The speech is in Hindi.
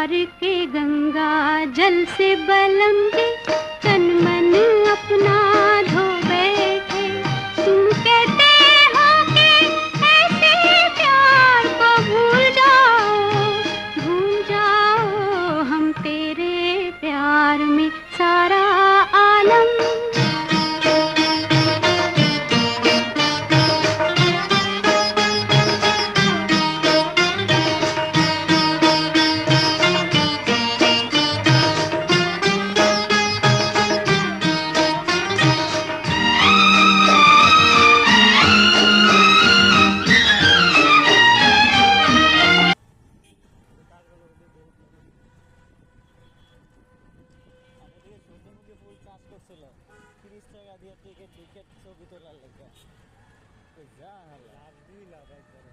प्यार के गंगा जल से बलम के तन मन अपना धो बैठे। तुम कहते हो कि ऐसे प्यार को भूल जाओ हम तेरे प्यार में सारा आलम। করছিল 30 টাকা দিয়ে টিকিট টিকিট ছবি তোলার লেগে যা লাভ দিই লাভ একবারে